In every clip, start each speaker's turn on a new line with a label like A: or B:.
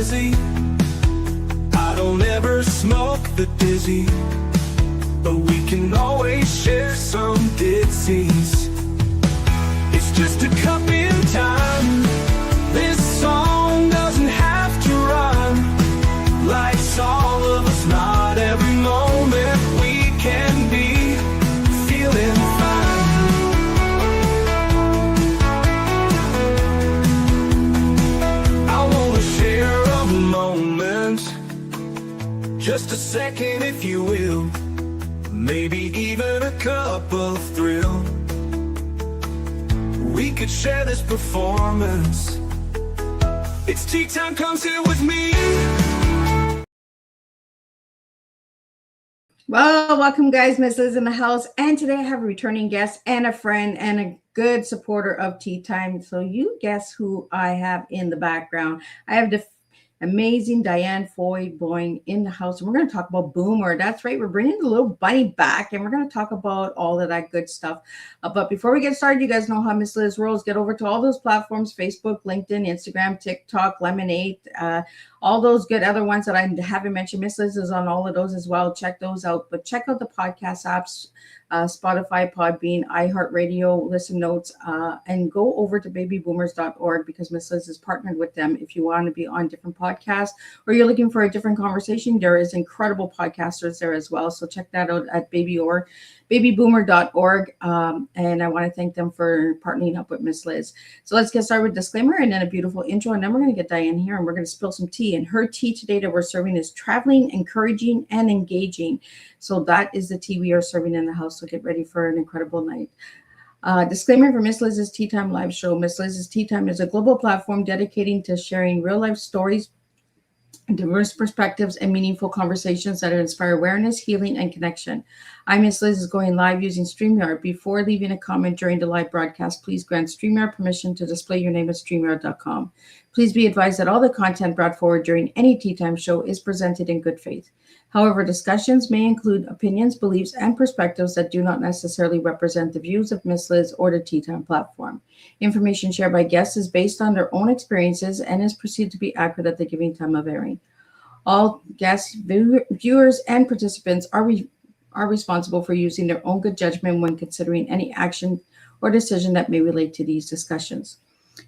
A: busy. I don't ever smoke the dizzy, but we can always share some ditzies. It's just a cup in time. This song doesn't have to run. Life's all of us, not every moment we can be feeling fine. I wanna share a moment, just a second if you will, maybe even a cup of thrill. We could share this performance. It's tea time, come sit with me.
B: Well, welcome guys, Miss Liz in the house, and today I have a returning guest and a friend and a good supporter of Tea Time. So you guess who I have in the background. I have the amazing Diann Floyd Boehm in the house, and we're going to talk about Boomer. That's right, we're bringing the little bunny back, and we're going to talk about all of that good stuff. But before we get started, you guys know how Miss Liz rolls. Get over to all those platforms: Facebook, LinkedIn, Instagram, TikTok, Lemonade, all those good other ones that I haven't mentioned. Miss Liz is on all of those as well. Check those out. But check out the podcast apps, Spotify, Podbean, iHeartRadio, Listen Notes, and go over to babyboomers.org because Miss Liz is partnered with them. If you want to be on different podcasts or you're looking for a different conversation, there is incredible podcasters there as well. So check that out at babyboomer.org. And I want to thank them for partnering up with Miss Liz. So let's get started with disclaimer and then a beautiful intro. And then we're going to get Diann here and we're going to spill some tea. And her tea today that we're serving is traveling, encouraging, and engaging. So that is the tea we are serving in the house. So get ready for an incredible night. Disclaimer for Miss Liz's Tea Time live show. Miss Liz's Tea Time is a global platform dedicating to sharing real life stories, diverse perspectives, and meaningful conversations that inspire awareness, healing, and connection. I'm Miss Liz is going live using StreamYard. Before leaving a comment during the live broadcast, please grant StreamYard permission to display your name at StreamYard.com. Please be advised that all the content brought forward during any Tea Time show is presented in good faith. However, discussions may include opinions, beliefs, and perspectives that do not necessarily represent the views of Miss Liz or the Tea Time platform. Information shared by guests is based on their own experiences and is perceived to be accurate at the given time of airing. All guests, viewers, and participants are responsible for using their own good judgment when considering any action or decision that may relate to these discussions.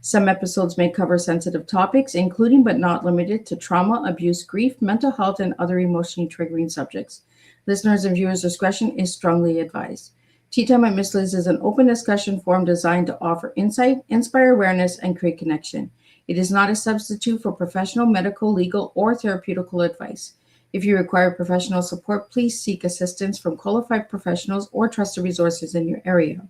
B: Some episodes may cover sensitive topics, including but not limited to trauma, abuse, grief, mental health, and other emotionally triggering subjects. Listeners' and viewers' discretion is strongly advised. Tea Time with Miss Liz is an open discussion forum designed to offer insight, inspire awareness, and create connection. It is not a substitute for professional, medical, legal, or therapeutical advice. If you require professional support, please seek assistance from qualified professionals or trusted resources in your area.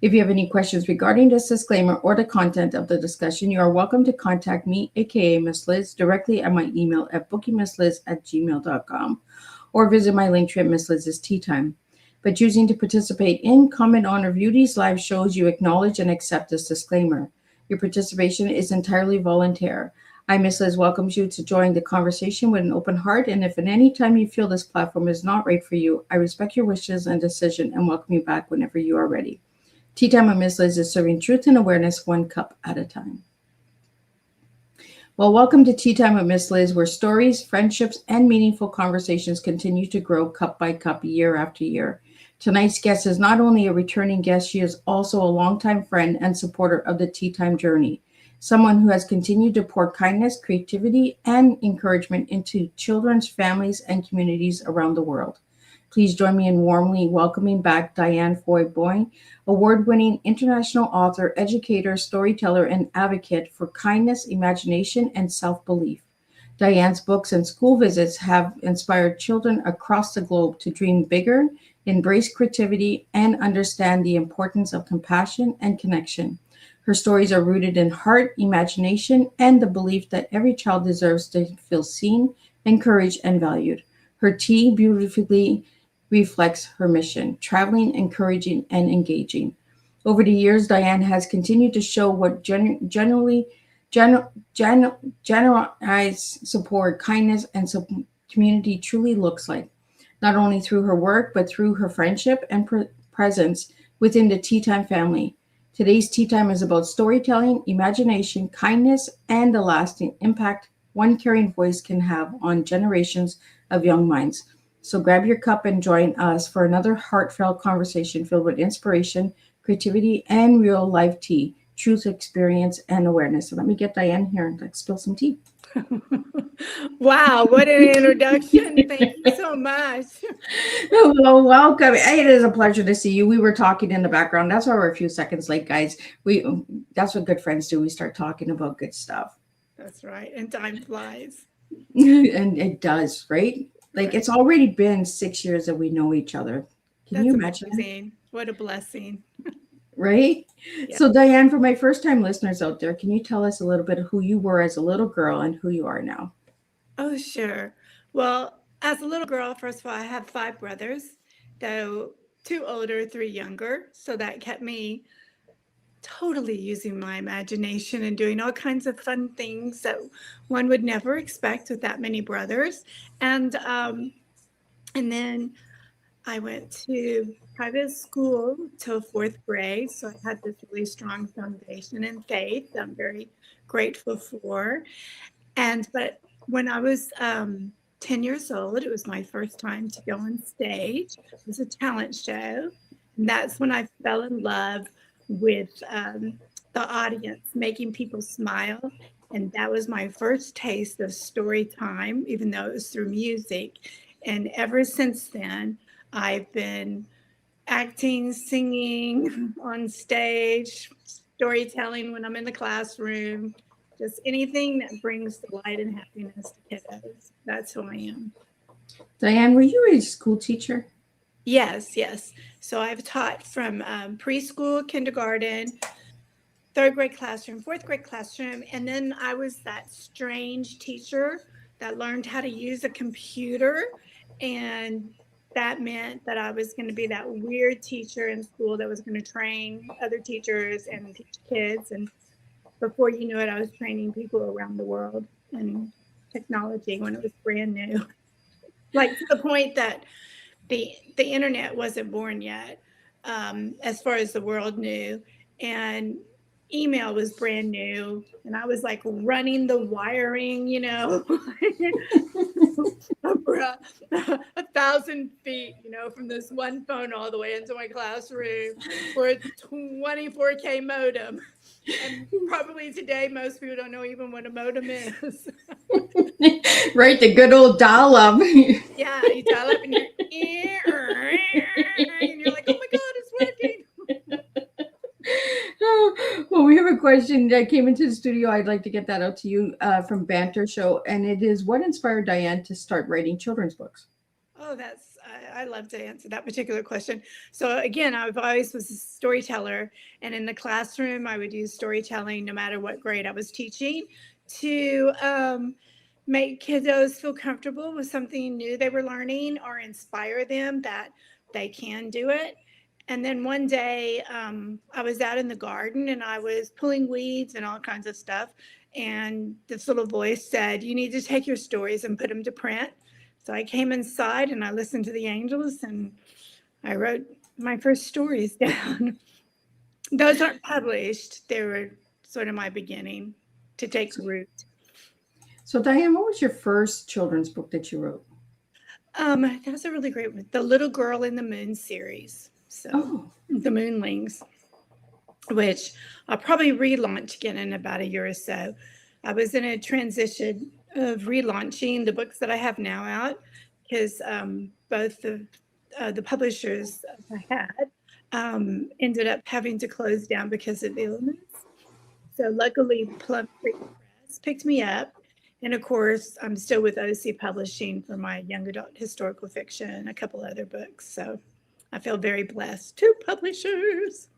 B: If you have any questions regarding this disclaimer or the content of the discussion, you are welcome to contact me, aka Miss Liz, directly at my email at bookingmissliz@gmail.com or visit my link tree at Miss Liz's Tea Time. By choosing to participate in, comment on, or view these live shows, you acknowledge and accept this disclaimer. Your participation is entirely voluntary. I, Miss Liz, welcomes you to join the conversation with an open heart, and if at any time you feel this platform is not right for you, I respect your wishes and decision and welcome you back whenever you are ready. Tea Time with Miss Liz is serving truth and awareness one cup at a time. Well, welcome to Tea Time with Miss Liz, where stories, friendships, and meaningful conversations continue to grow cup by cup, year after year. Tonight's guest is not only a returning guest, she is also a longtime friend and supporter of the Tea Time journey. Someone who has continued to pour kindness, creativity, and encouragement into children's, families, and communities around the world. Please join me in warmly welcoming back Diann Floyd Boehm, award-winning international author, educator, storyteller, and advocate for kindness, imagination, and self-belief. Diann's books and school visits have inspired children across the globe to dream bigger, embrace creativity, and understand the importance of compassion and connection. Her stories are rooted in heart, imagination, and the belief that every child deserves to feel seen, encouraged, and valued. Her tea beautifully reflects her mission: traveling, encouraging, and engaging. Over the years, Diann has continued to show what generalized support, kindness, and community truly looks like, not only through her work, but through her friendship and presence within the Tea Time family. Today's Tea Time is about storytelling, imagination, kindness, and the lasting impact one caring voice can have on generations of young minds. So grab your cup and join us for another heartfelt conversation filled with inspiration, creativity, and real life tea, truth, experience, and awareness. So let me get Diann here and let's spill some tea.
C: Wow, what an introduction. Thank you so much.
B: Well, welcome. It is a pleasure to see you. We were talking in the background. That's why we're a few seconds late, guys. That's what good friends do. We start talking about good stuff.
C: That's right. And time flies.
B: And it does, right? Like
C: Right.
B: it's already been 6 years that we know each other. Can you
C: That's
B: imagine that?
C: amazing. What a blessing.
B: Right?
C: Yeah.
B: So, Diann, for my first time listeners out there, can you tell us a little bit of who you were as a little girl and who you are now?
C: Oh, sure. Well, as a little girl, first of all, I have 5 brothers, though 2 older, 3 younger. So that kept me totally using my imagination and doing all kinds of fun things that one would never expect with that many brothers. And then I went to private school till 4th grade, so I had this really strong foundation in faith that I'm very grateful for. But when I was 10 years old, it was my first time to go on stage. It was a talent show. And that's when I fell in love with the audience, making people smile. And that was my first taste of story time, even though it was through music. And ever since then, I've been acting, singing on stage, storytelling when I'm in the classroom, just anything that brings delight and happiness to kiddos. That's who I am.
B: Diann, were you a school teacher?
C: Yes, yes. So I've taught from preschool, kindergarten, 3rd grade classroom, 4th grade classroom, and then I was that strange teacher that learned how to use a computer, and that meant that I was going to be that weird teacher in school that was going to train other teachers and teach kids. And before you knew it, I was training people around the world in technology when it was brand new, like to the point that the internet wasn't born yet, as far as the world knew, and email was brand new, and I was like running the wiring, over 1,000 feet, from this one phone all the way into my classroom for a 24K modem. And probably today, most people don't know even what a modem is.
B: Right, the good old dial up.
C: Yeah, you dial up and you're like, oh my God, it's working.
B: Well, we have a question that came into the studio. I'd like to get that out to you from Banter Show. And it is, what inspired Diann to start writing children's books?
C: Oh, I love to answer that particular question. So again, I've always was a storyteller, and in the classroom, I would use storytelling no matter what grade I was teaching to make kiddos feel comfortable with something new they were learning or inspire them that they can do it. And then one day, I was out in the garden and I was pulling weeds and all kinds of stuff. And this little voice said, "You need to take your stories and put them to print." So I came inside and I listened to the angels and I wrote my first stories down. Those aren't published. They were sort of my beginning to take root.
B: So, Diann, what was your first children's book that you wrote?
C: That was a really great one. The Little Girl in the Moon series. So
B: Oh,
C: the Moonlings, which I'll probably relaunch again in about a year or so. I was in a transition of relaunching the books that I have now out because both the publishers I had ended up having to close down because of illness. So luckily, Plum Creek Press picked me up. And of course, I'm still with OC Publishing for my young adult historical fiction and a couple other books. So I feel very blessed. 2 publishers.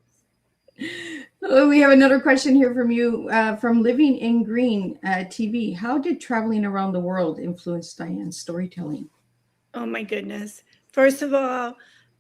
B: oh, we have another question here from you from Living in Green TV. How did traveling around the world influence Diann's storytelling?
C: Oh my goodness. First of all,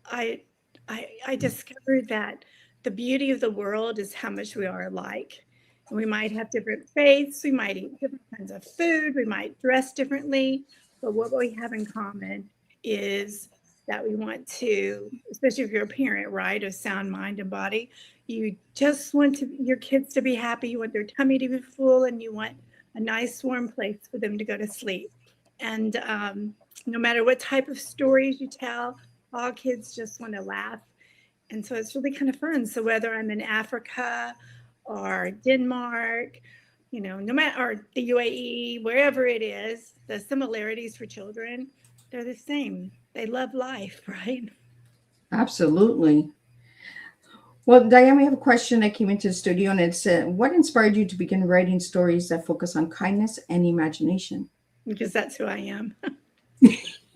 C: I I discovered that the beauty of the world is how much we are alike. And we might have different faiths, we might eat different kinds of food, we might dress differently, but what we have in common is that we want to, especially if you're a parent, right, of sound mind and body, you just want your kids to be happy, you want their tummy to be full, and you want a nice warm place for them to go to sleep. And no matter what type of stories you tell, all kids just want to laugh. And so it's really kind of fun. So whether I'm in Africa or Denmark, no matter, or the UAE, wherever it is, the similarities for children, they're the same. They love life, right?
B: Absolutely. Well, Diann, we have a question that came into the studio, and it's what inspired you to begin writing stories that focus on kindness and imagination?
C: Because that's who I am.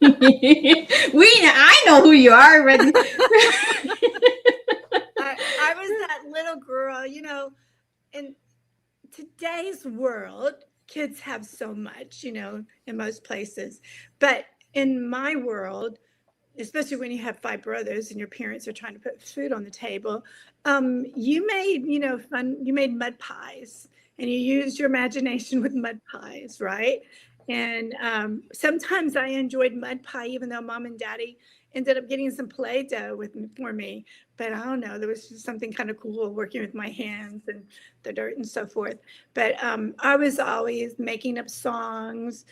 B: I know who you are, but
C: I was that little girl, in today's world, kids have so much, in most places. But in my world, especially when you have 5 brothers and your parents are trying to put food on the table, you made, you made mud pies, and you used your imagination with mud pies, right? And sometimes I enjoyed mud pie, even though Mom and Daddy ended up getting some Play-Doh for me. But I don't know, there was just something kind of cool working with my hands and the dirt and so forth. But I was always making up songs,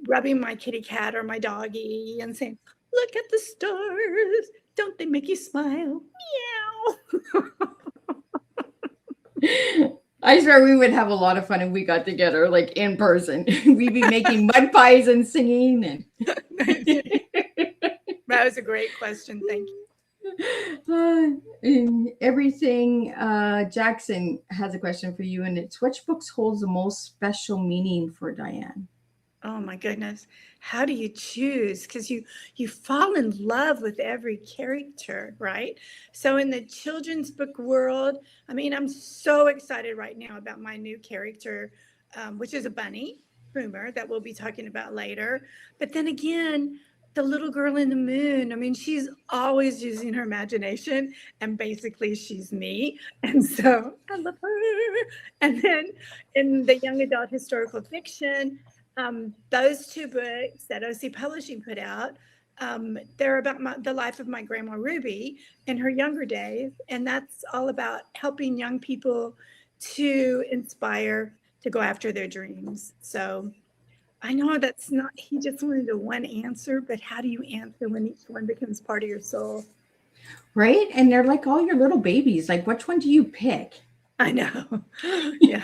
C: rubbing my kitty cat or my doggy and saying, "Look at the stars. Don't they make you smile? Meow."
B: I swear we would have a lot of fun if we got together, like in person. We'd be making mud pies and singing. And
C: That was a great question. Thank you.
B: And everything, Jackson has a question for you, and it's which books holds the most special meaning for Diann?
C: Oh my goodness. How do you choose? Because you fall in love with every character, right? So in the children's book world, I mean, I'm so excited right now about my new character, which is a bunny, Boomer, that we'll be talking about later. But then again, the little girl in the moon, I mean, she's always using her imagination, and basically she's me. And so I love her. And then in the young adult historical fiction, those 2 books that OC Publishing put out, they're about the life of my grandma Ruby in her younger days. And that's all about helping young people to inspire to go after their dreams. So I know that's not, he just wanted a one answer, but how do you answer when each one becomes part of your soul?
B: Right? And they're like all your little babies. Like, which one do you pick?
C: I know. Yeah.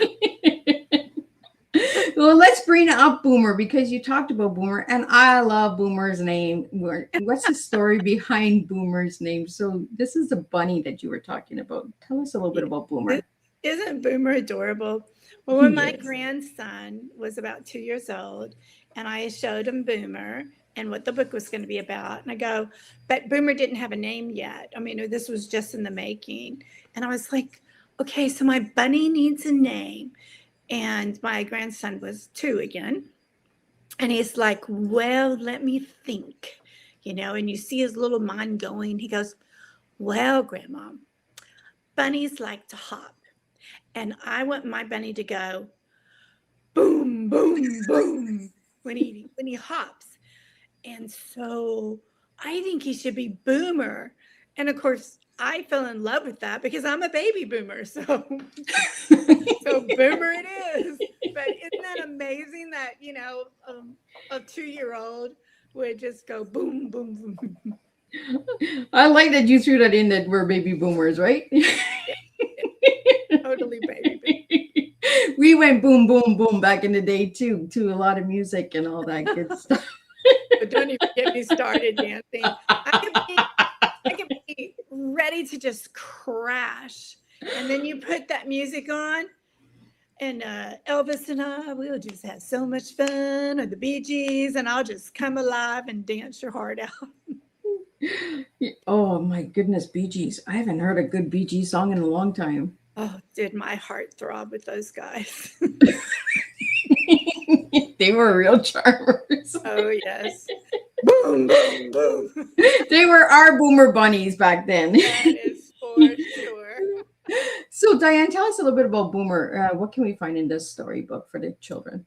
B: Well, let's bring up Boomer because you talked about Boomer, and I love Boomer's name. What's the story behind Boomer's name? So this is a bunny that you were talking about. Tell us a little bit about Boomer.
C: Isn't Boomer adorable? Well, when my grandson was about 2 years old, and I showed him Boomer and what the book was going to be about, and I go, but Boomer didn't have a name yet. I mean, this was just in the making. And I was like, okay, so my bunny needs a name. And my grandson was 2 again. And he's like, well, let me think, and you see his little mind going. He goes, well, Grandma, bunnies like to hop. And I want my bunny to go boom, boom, boom when he hops. And so I think he should be Boomer. And of course, I fell in love with that because I'm a baby boomer. So Boomer it is. But isn't that amazing that, a 2-year-old would just go boom, boom, boom.
B: I like that you threw that in, that we're baby boomers, right?
C: Totally baby.
B: We went boom, boom, boom back in the day too, to a lot of music and all that good stuff.
C: But don't even get me started dancing. I can be ready to just crash. And then you put that music on, and Elvis and I, we'll just have so much fun, or the Bee Gees, and I'll just come alive and dance your heart out.
B: Oh my goodness, Bee Gees. I haven't heard a good Bee Gees song in a long time.
C: Oh, did my heart throb with those guys.
B: They were real charmers.
C: Oh, yes. Boom, boom, boom.
B: They were our boomer bunnies back then.
C: That is for sure.
B: So, Diann, tell us a little bit about Boomer. What can we find in this storybook for the children?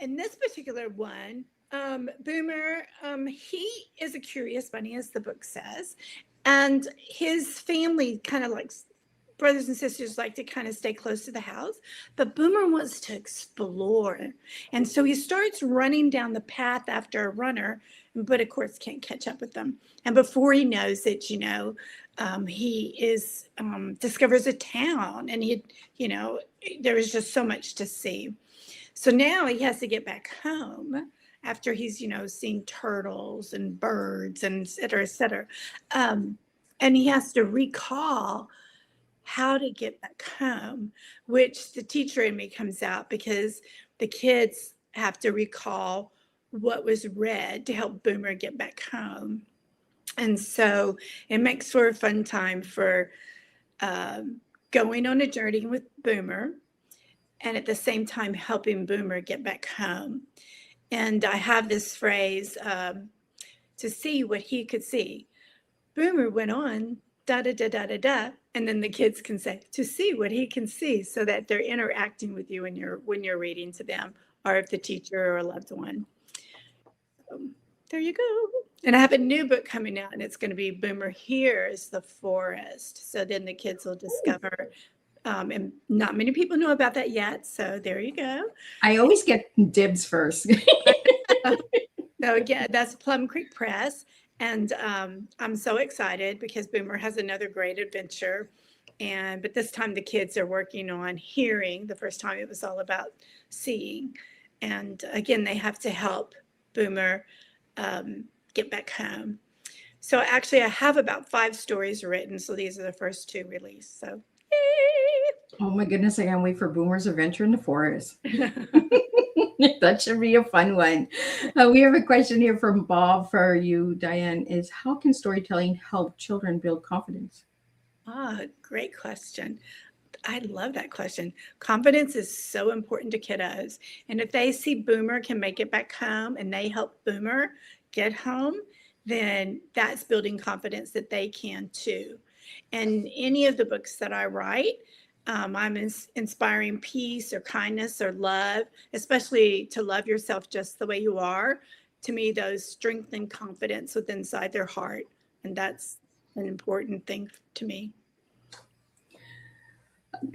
C: In this particular one, Boomer, he is a curious bunny, as the book says, and his family kind of like brothers and sisters like to kind of stay close to the house, but Boomer wants to explore. And so he starts running down the path after a runner, but of course can't catch up with them. And before he knows it, he discovers a town, and there is just so much to see. So now he has to get back home after he's, seen turtles and birds and et cetera, et cetera. And he has to recall how to get back home, which the teacher in me comes out, because the kids have to recall what was read to help Boomer get back home. And so it makes for a fun time for going on a journey with Boomer, and at the same time helping Boomer get back home. And I have this phrase, to see what he could see. Boomer went on, da da da da da da, and then the kids can say, to see what he can see, so that they're interacting with you when you're reading to them, or if the teacher or a loved one. There you go. And I have a new book coming out, and it's going to be Boomer Hears the Forest. So then the kids will discover, and not many people know about that yet. So there you go.
B: I always get dibs first.
C: So again, that's Plum Creek Press. And I'm so excited because Boomer has another great adventure. But this time the kids are working on hearing. The first time it was all about seeing. And again, they have to help Boomer get back home. So actually I have about 5 stories written. So these are the first 2 released. So yay!
B: Oh my goodness, I can't wait for Boomer's Adventure in the Forest. That should be a fun one. We have a question here from Bob for you, Diann, is how can storytelling help children build confidence?
C: Great question. I love that question. Confidence is so important to kiddos. And if they see Boomer can make it back home and they help Boomer get home, then that's building confidence that they can too. And any of the books that I write, I'm inspiring peace or kindness or love, especially to love yourself just the way you are. To me, those strengthen confidence within inside their heart. And that's an important thing to me.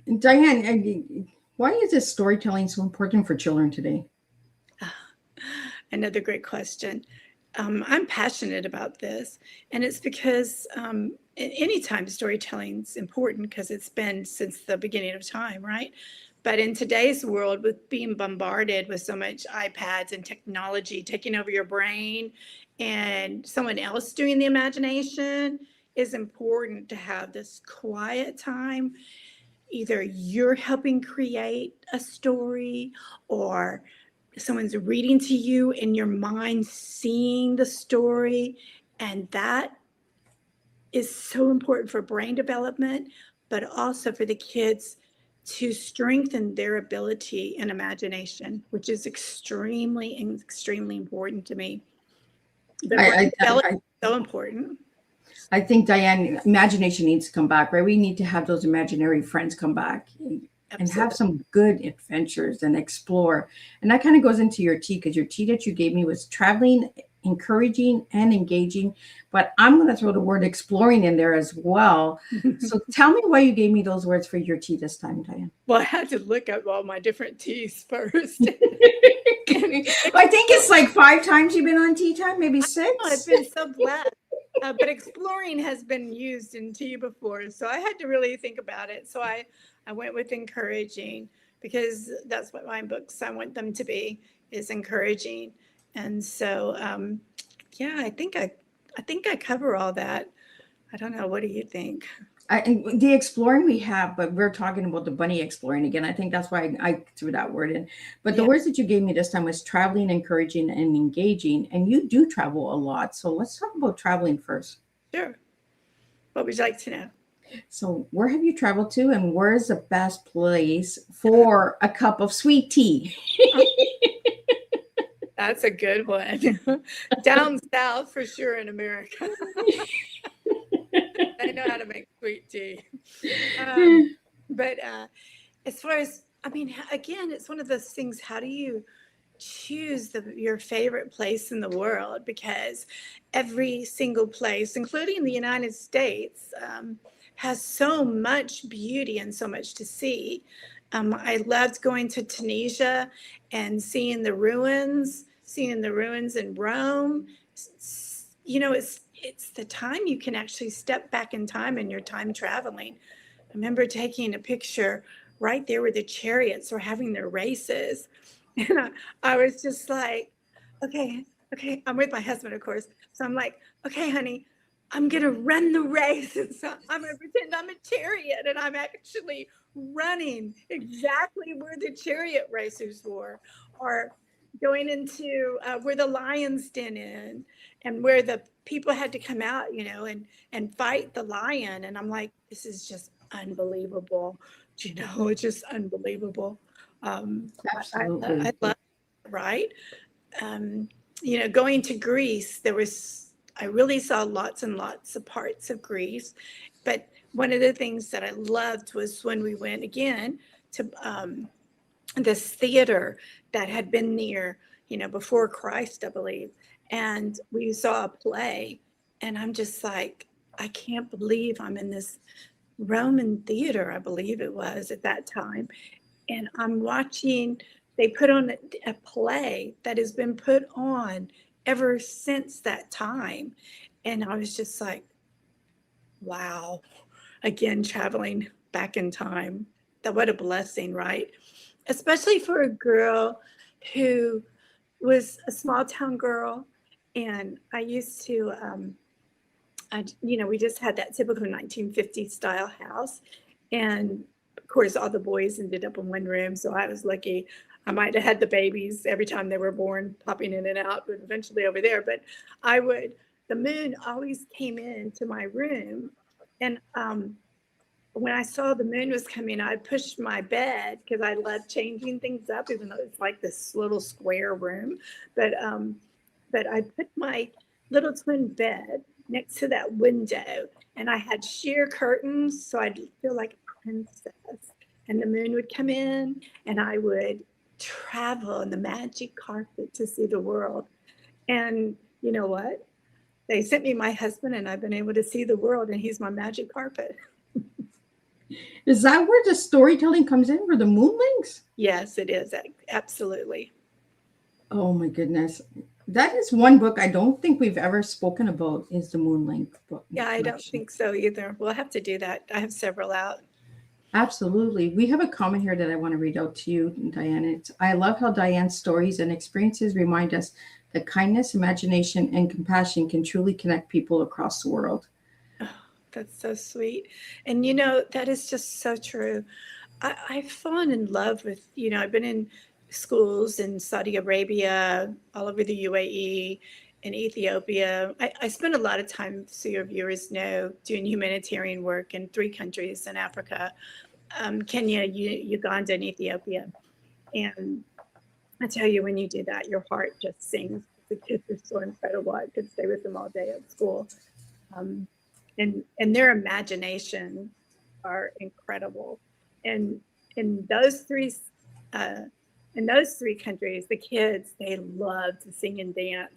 B: Diann, why is this storytelling so important for children today?
C: Another great question. I'm passionate about this, and it's because anytime storytelling is important, because it's been since the beginning of time, right? But in today's world, with being bombarded with so much iPads and technology taking over your brain and someone else doing the imagination, is important to have this quiet time. Either you're helping create a story, or someone's reading to you in your mind, seeing the story. And that is so important for brain development, but also for the kids to strengthen their ability and imagination, which is extremely, extremely important to me. The brain development is so important.
B: I think, Diann, imagination needs to come back, right? We need to have those imaginary friends come back. And have some good adventures and explore. And that kind of goes into your tea, because your tea that you gave me was traveling, encouraging, and engaging. But I'm going to throw the word exploring in there as well. So tell me why you gave me those words for your tea this time, Diann.
C: Well, I had to look up all my different teas first.
B: I think it's like 5 times you've been on Teatime, maybe 6.
C: I've been so blessed. But exploring has been used in tea before. So I had to really think about it. So I went with encouraging, because that's what my books, I want them to be, is encouraging. And so, I think I cover all that. I don't know. What do you think?
B: The exploring we have, but we're talking about the bunny exploring again. I think that's why I threw that word in. But the words that you gave me this time was traveling, encouraging, and engaging. And you do travel a lot. So let's talk about traveling first.
C: Sure. What would you like to know?
B: So where have you traveled to, and where's the best place for a cup of sweet tea?
C: That's a good one. Down south for sure in America. I know how to make sweet tea. But as far as, again, it's one of those things, how do you choose your favorite place in the world? Because every single place, including the United States, has so much beauty and so much to see. I loved going to Tunisia and seeing the ruins in Rome. You know, it's the time you can actually step back in time in your time traveling. I remember taking a picture right there where the chariots were having their races. And I was just like, okay, I'm with my husband, of course. So I'm like, okay, honey, I'm going to run the race. And so I'm going to pretend I'm a chariot and I'm actually running exactly where the chariot racers were, or going into where the lion's den is and where the people had to come out, you know, and fight the lion. And I'm like, this is just unbelievable. You know, it's just unbelievable. I
B: Absolutely.
C: love it, right? You know, going to Greece, I really saw lots and lots of parts of Greece. But one of the things that I loved was when we went again to this theater that had been near, you know, before Christ, I believe. And we saw a play. And I'm just like, I can't believe I'm in this Roman theater, I believe it was at that time. And I'm watching, they put on a play that has been put on ever since that time. And I was just like, wow, again, traveling back in time. That what a blessing, right? Especially for a girl who was a small town girl. And I used to, you know, we just had that typical 1950s style house. And of course, all the boys ended up in one room. So I was lucky. I might have had the babies every time they were born, popping in and out, but eventually over there. But the moon always came into my room. And when I saw the moon was coming, I pushed my bed because I love changing things up, even though it's like this little square room. But I put my little twin bed next to that window, and I had sheer curtains, so I'd feel like a princess. And the moon would come in, and I would travel on the magic carpet to see the world. And you know what? They sent me my husband, and I've been able to see the world, and he's my magic carpet.
B: Is that where the storytelling comes in, where the moon links?
C: Yes, it is. Absolutely.
B: Oh my goodness. That is one book I don't think we've ever spoken about, is the Moon Link book.
C: Yeah, I don't think so either. We'll have to do that. I have several out.
B: Absolutely. We have a comment here that I want to read out to you, Diann. It's, I love how Diann's stories and experiences remind us that kindness, imagination, and compassion can truly connect people across the world.
C: Oh, that's so sweet. And you know, that is just so true. I've fallen in love with, you know, I've been in schools in Saudi Arabia, all over the UAE, in Ethiopia. I spent a lot of time, so your viewers know, doing humanitarian work in 3 countries in Africa, Kenya, Uganda, and Ethiopia. And I tell you, when you do that, your heart just sings. The kids are so incredible. I could stay with them all day at school. And their imagination are incredible. And in those three countries, the kids, they love to sing and dance.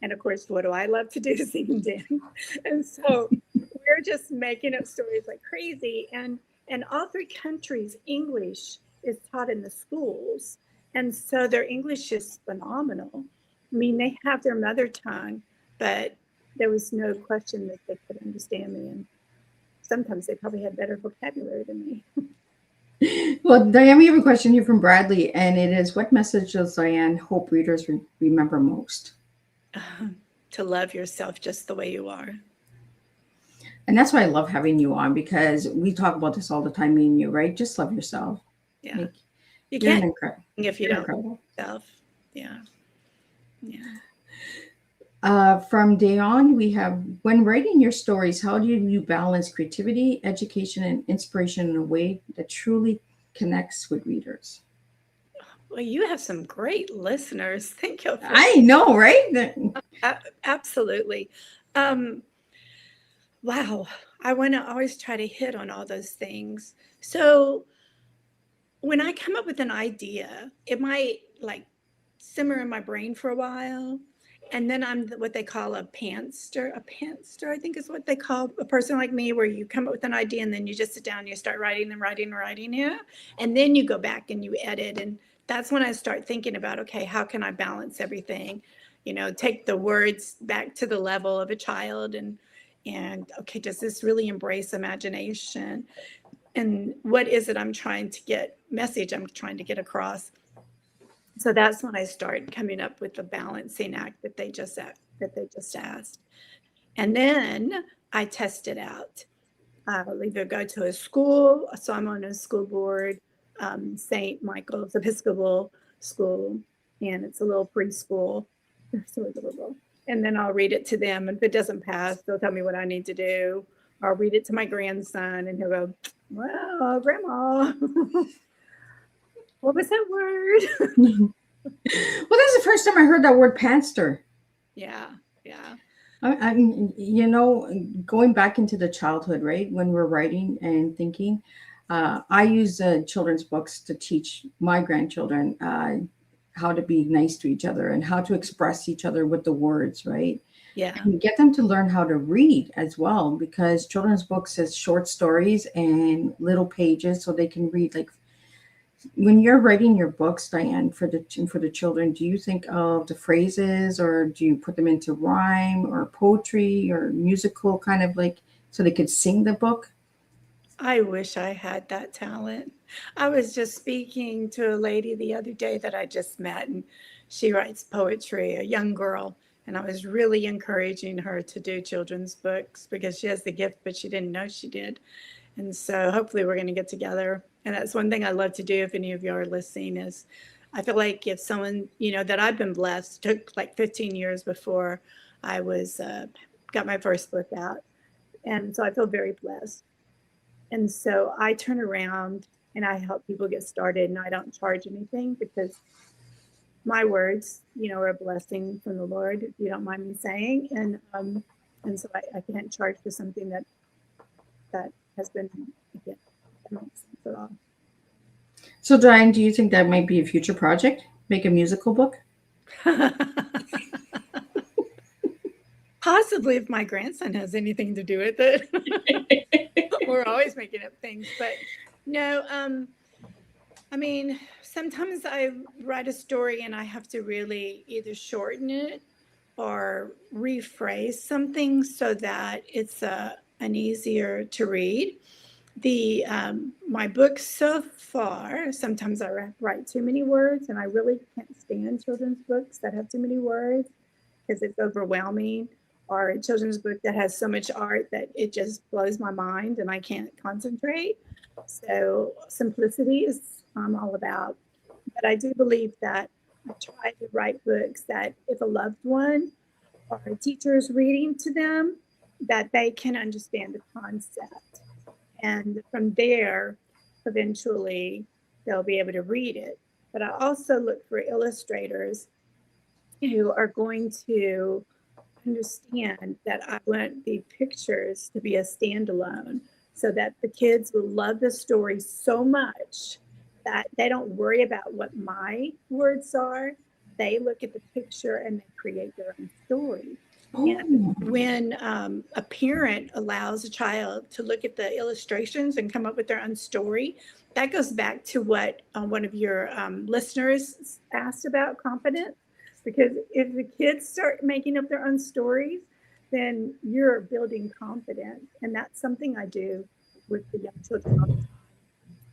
C: And of course, what do I love to do? Sing and dance. And so we're just making up stories like crazy. And in all 3 countries, English is taught in the schools. And so their English is phenomenal. I mean, they have their mother tongue, but there was no question that they could understand me. And sometimes they probably had better vocabulary than me.
B: Well, Diann, we have a question here from Bradley, and it is, what message does Diann hope readers remember most?
C: To love yourself just the way you are.
B: And that's why I love having you on, because we talk about this all the time, me and you, right? Just love yourself.
C: Yeah.
B: Like,
C: You can't if you
B: you're
C: don't
B: incredible.
C: love yourself. Yeah. Yeah.
B: From Diann, we have, when writing your stories, how do you balance creativity, education, and inspiration in a way that truly connects with readers?
C: Well, you have some great listeners. Thank you.
B: I know, right?
C: Absolutely. Wow. I want to always try to hit on all those things. So when I come up with an idea, it might like simmer in my brain for a while. And then I'm what they call a pantster. A pantster, I think, is what they call a person like me, where you come up with an idea and then you just sit down and you start writing and writing and writing it. And then you go back and you edit. And that's when I start thinking about, okay, how can I balance everything? Take the words back to the level of a child, and okay, does this really embrace imagination? And what is it I'm trying to get across? So that's when I start coming up with the balancing act that they just asked. And then I test it out. I'll either go to a school, so I'm on a school board, St. Michael's Episcopal School, and it's a little preschool. So adorable. And then I'll read it to them. And if it doesn't pass, they'll tell me what I need to do. I'll read it to my grandson, and he'll go, "Well, Grandma, what was that word?"
B: Well, that's the first time I heard that word pantster.
C: Yeah, yeah.
B: Going back into the childhood, right? When we're writing and thinking, I use children's books to teach my grandchildren how to be nice to each other and how to express each other with the words, right?
C: Yeah.
B: And get them to learn how to read as well, because children's books is short stories and little pages, so they can read. Like, when you're writing your books, Diann, for the children, do you think of the phrases, or do you put them into rhyme or poetry or musical, kind of like, so they could sing the book?
C: I wish I had that talent. I was just speaking to a lady the other day that I just met, and she writes poetry, a young girl. And I was really encouraging her to do children's books because she has the gift, but she didn't know she did. And so hopefully we're going to get together. And that's one thing I love to do, if any of you are listening, is I feel like if someone, that I've been blessed, took like 15 years before I was got my first book out. And so I feel very blessed. And so I turn around and I help people get started, and I don't charge anything because my words, are a blessing from the Lord, if you don't mind me saying. And so I can't charge for something that has been a gift. That makes sense at all.
B: So, Diann, do you think that might be a future project? Make a musical book?
C: Possibly, if my grandson has anything to do with it. We're always making up things, but no. I mean, sometimes I write a story and I have to really either shorten it or rephrase something so that it's an easier to read. My books so far, sometimes I write too many words, and I really can't stand children's books that have too many words because it's overwhelming, or a children's book that has so much art that it just blows my mind and I can't concentrate. So simplicity is I'm all about. But I do believe that I try to write books that if a loved one or a teacher is reading to them, that they can understand the concept. And from there, eventually, they'll be able to read it. But I also look for illustrators who are going to understand that I want the pictures to be a standalone, so that the kids will love the story so much that they don't worry about what my words are. They look at the picture and they create their own story. And when a parent allows a child to look at the illustrations and come up with their own story, that goes back to what one of your listeners asked about confidence. Because if the kids start making up their own stories, then you're building confidence. And that's something I do with the young children all the time.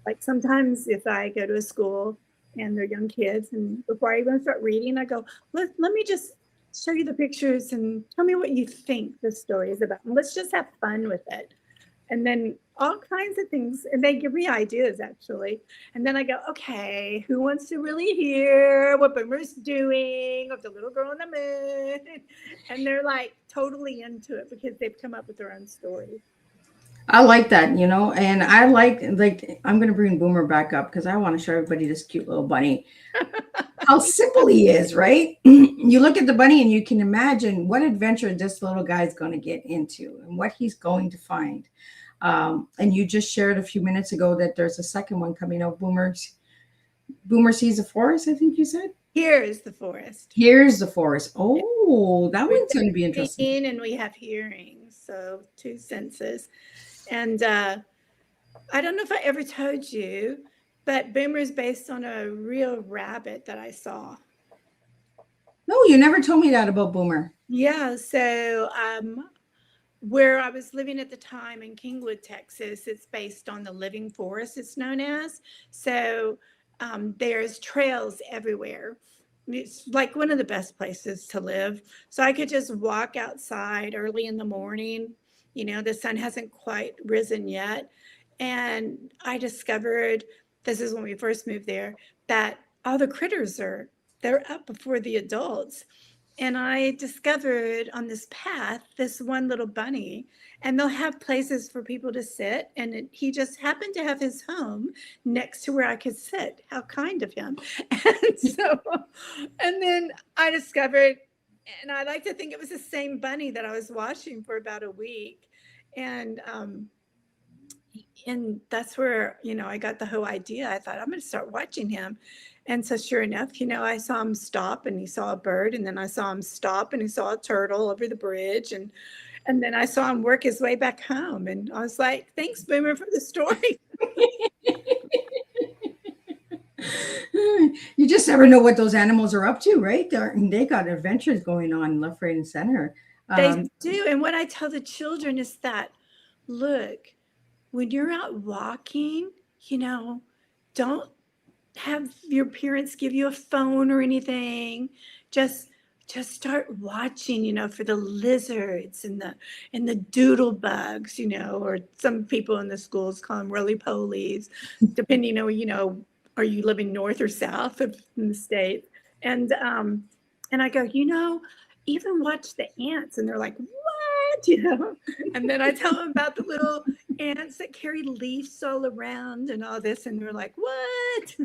C: Like sometimes if I go to a school and they're young kids, and before I even start reading, I go, let me just show you the pictures and tell me what you think the story is about. And let's just have fun with it. And then all kinds of things. And they give me ideas, actually. And then I go, okay, who wants to really hear what Boomer's doing with the little girl on the moon? And they're like totally into it because they've come up with their own stories.
B: I like that, and I like I'm going to bring Boomer back up because I want to show everybody this cute little bunny. How simple he is, right? You look at the bunny and you can imagine what adventure this little guy is going to get into and what he's going to find. And you just shared a few minutes ago that there's a second one coming out. Boomer Sees the Forest, I think you said.
C: Here is the forest.
B: Here's the forest. Oh, that
C: We
B: one's going to be
C: have
B: interesting.
C: seeing and we have hearing, so 2 senses. And I don't know if I ever told you, but Boomer is based on a real rabbit that I saw.
B: No, you never told me that about Boomer.
C: Yeah, so where I was living at the time in Kingwood, Texas, it's based on the living forest, it's known as. So there's trails everywhere. It's like one of the best places to live. So I could just walk outside early in the morning. You know, the sun hasn't quite risen yet. And I discovered, this is when we first moved there, that all the critters they're up before the adults. And I discovered on this path this one little bunny, and they'll have places for people to sit. And he just happened to have his home next to where I could sit. How kind of him. And so, and then I discovered, and I like to think it was the same bunny that I was watching for about a week. And that's where, you know, I got the whole idea. I thought, I'm going to start watching him. And so sure enough, you know, I saw him stop and he saw a bird, and then I saw him stop and he saw a turtle over the bridge, and then I saw him work his way back home. And I was like, thanks, Boomer, for the story.
B: You just never know what those animals are up to, right? They got adventures going on left, right, and center.
C: They do. And what I tell the children is that, look, when you're out walking, you know, don't have your parents give you a phone or anything. Just start watching, you know, for the lizards and the doodle bugs, you know, or some people in the schools call them roly-polies, depending on, you know, are you living north or south of the state? And I go, you know, even watch the ants, and they're like, what, you know? And then I tell them about the little ants that carry leaves all around and all this, and they're like, what?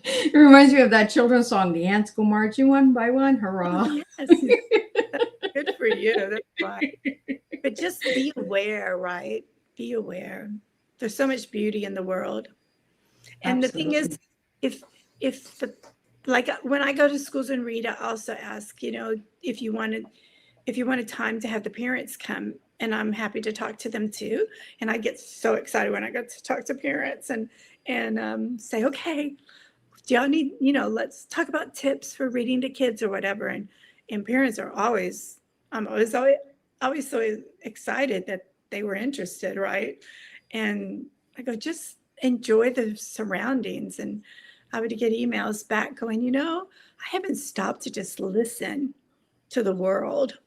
B: It reminds me of that children's song, "The Ants Go Marching One by One." Hurrah!
C: Oh, yes, good for you. That's right. But just be aware, right? Be aware. There's so much beauty in the world. And
B: Absolutely.
C: the thing is, if the, like when I go to schools and read, I also ask, you know, if you wanted time to have the parents come, and I'm happy to talk to them too. And I get so excited when I get to talk to parents and say, okay, do y'all need, you know, let's talk about tips for reading to kids or whatever. And parents are always, I'm always so excited that they were interested, right? And I go, just enjoy the surroundings. And I would get emails back going, you know, I haven't stopped to just listen to the world.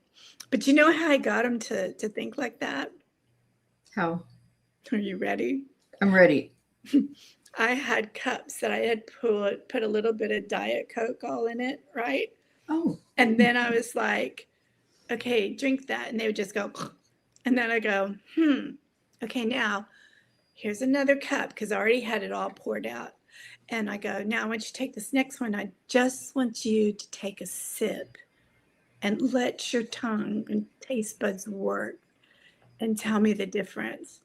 C: But you know how I got them to think like that?
B: How?
C: Are you ready?
B: I'm ready.
C: I had cups that I had put a little bit of Diet Coke all in it, right?
B: Oh.
C: And then I was like, okay, drink that. And they would just go, and then I go, okay, now here's another cup, because I already had it all poured out. And I go, now I want you to take this next one. I just want you to take a sip and let your tongue and taste buds work and tell me the difference.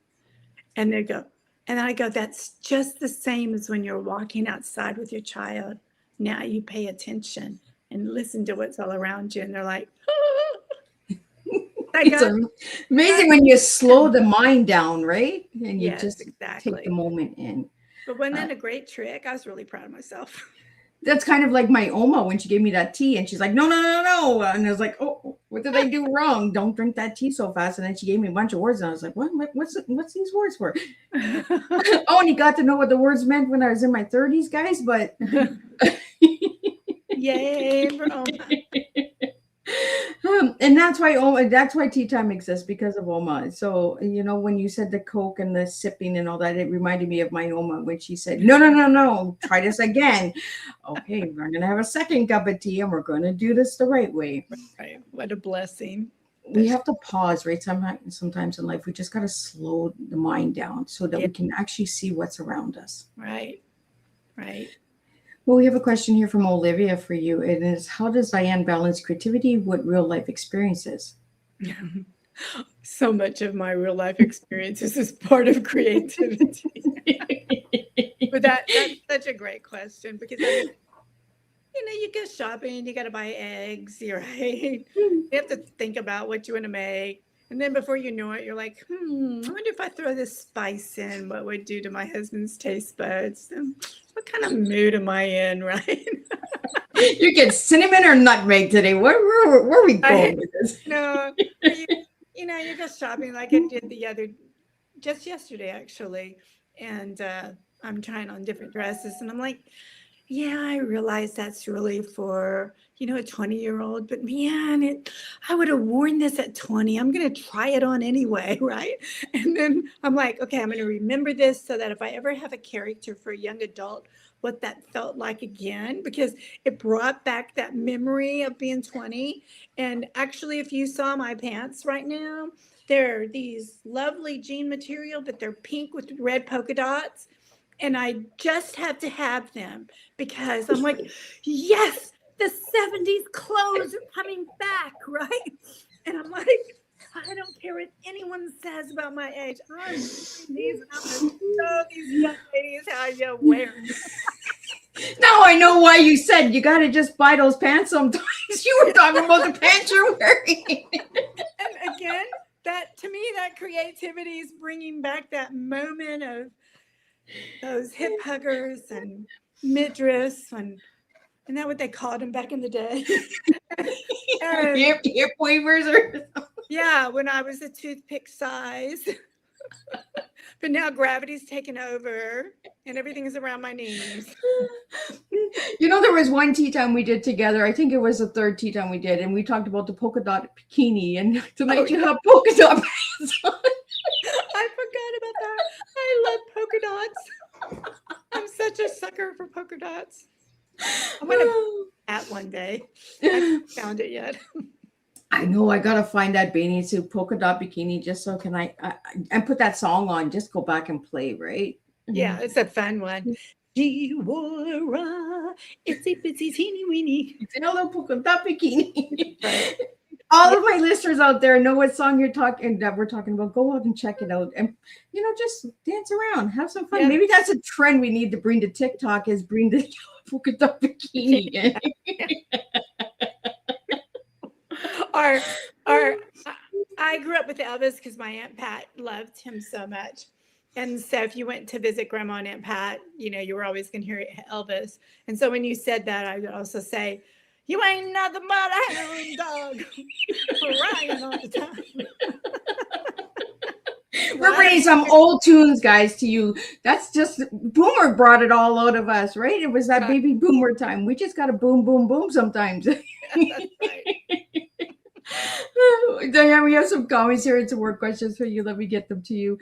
C: And they go, and I go, that's just the same as when you're walking outside with your child. Now you pay attention and listen to what's all around you. And they're like,
B: It's amazing when you slow the mind down, right? And you just
C: exactly.
B: take the moment in.
C: But wasn't that a great trick? I was really proud of myself.
B: That's kind of like my Oma when she gave me that tea, and she's like, no. And I was like, oh, what did I do wrong? Don't drink that tea so fast. And then she gave me a bunch of words, and I was like, what's these words for? I only got to know what the words meant when I was in my 30s, guys, but.
C: Yay for Oma.
B: And that's why Teatime exists, because of Oma. So, you know, when you said the Coke and the sipping and all that, it reminded me of my Oma when she said, no, try this again. Okay, we're going to have a second cup of tea, and we're going to do this the right way.
C: Right. What a blessing.
B: We have to pause, right? Sometimes in life, we just got to slow the mind down so that we can actually see what's around us.
C: Right.
B: Well, we have a question here from Olivia for you. It is, how does Diann balance creativity with real life experiences?
C: So much of my real life experiences is part of creativity. But that's such a great question, because you go shopping, you got to buy eggs, you're right. You have to think about what you want to make. And then before you know it, you're like, I wonder if I throw this spice in, what would it do to my husband's taste buds? What kind of mood am I in, right?
B: You get cinnamon or nutmeg today. Where are we going with this?
C: No, you go shopping like I did just yesterday, actually. And I'm trying on different dresses. And I'm like, yeah, I realize that's really for, a 20-year-old, but man, I would have worn this at 20. I'm going to try it on anyway, right? And then I'm like, okay, I'm going to remember this so that if I ever have a character for a young adult, what that felt like again, because it brought back that memory of being 20. And actually, if you saw my pants right now, they're these lovely jean material, but they're pink with red polka dots. And I just had to have them because I'm like, yes, the 70s clothes are coming back, right? And I'm like, I don't care what anyone says about my age. I'm wearing these and I'm going to show these young ladies how you wear them.
B: Now I know why you said you got to just buy those pants sometimes. You were talking about the pants you're wearing.
C: And again, to me, that creativity is bringing back that moment of those hip huggers and midriffs and isn't that what they called them back in the day?
B: hip wavers or
C: yeah, when I was a toothpick size. But now gravity's taken over and everything's around my knees.
B: There was one tea time we did together. I think it was the third tea time we did, and we talked about the polka dot bikini. And tonight you have polka dot pants on.
C: I forgot about that. I love polka dots. I'm such a sucker for polka dots. I'm gonna at one day. I haven't found it yet.
B: I know I gotta find that bathing suit polka dot bikini just so can I and put that song on. Just go back and play, right?
C: Yeah, it's a fun one. Jiwara, itsy bitsy teeny weeny.
B: It's another polka dot bikini. Right. All of my listeners out there know what song we're talking about. Go out and check it out, and just dance around, have some fun. Yeah. Maybe that's a trend we need to bring to TikTok is bring the polka dot bikini.
C: I grew up with Elvis because my Aunt Pat loved him so much. And so if you went to visit Grandma and Aunt Pat, you were always going to hear Elvis. And so when you said that, I would also say, you ain't nothing but a hound dog crying all the time.
B: We're bringing some old tunes, guys, to you. That's just Boomer brought it all out of us, right? It was that baby Boomer time. We just got to boom, boom, boom sometimes. That's right. Diann, we have some comments here and some more questions for you. Let me get them to you.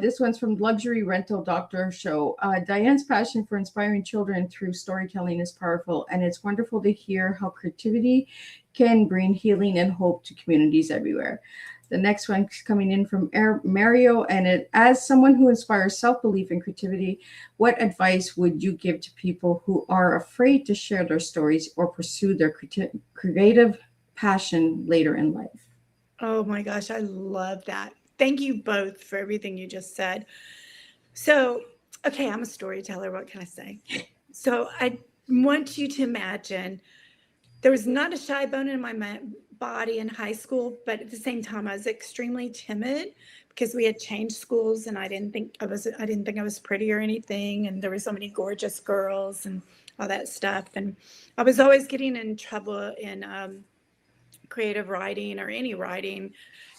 B: This one's from Luxury Rental Doctor Show. Diann's passion for inspiring children through storytelling is powerful, and it's wonderful to hear how creativity can bring healing and hope to communities everywhere. The next one's coming in from Mario, and as someone who inspires self-belief and creativity, what advice would you give to people who are afraid to share their stories or pursue their creative passion later in life?
C: Oh my gosh, I love that. Thank you both for everything you just said. So, okay, I'm a storyteller. What can I say? So I want you to imagine there was not a shy bone in my body in high school, but at the same time, I was extremely timid because we had changed schools, and I didn't think I was pretty or anything, and there were so many gorgeous girls and all that stuff, and I was always getting in trouble in creative writing or any writing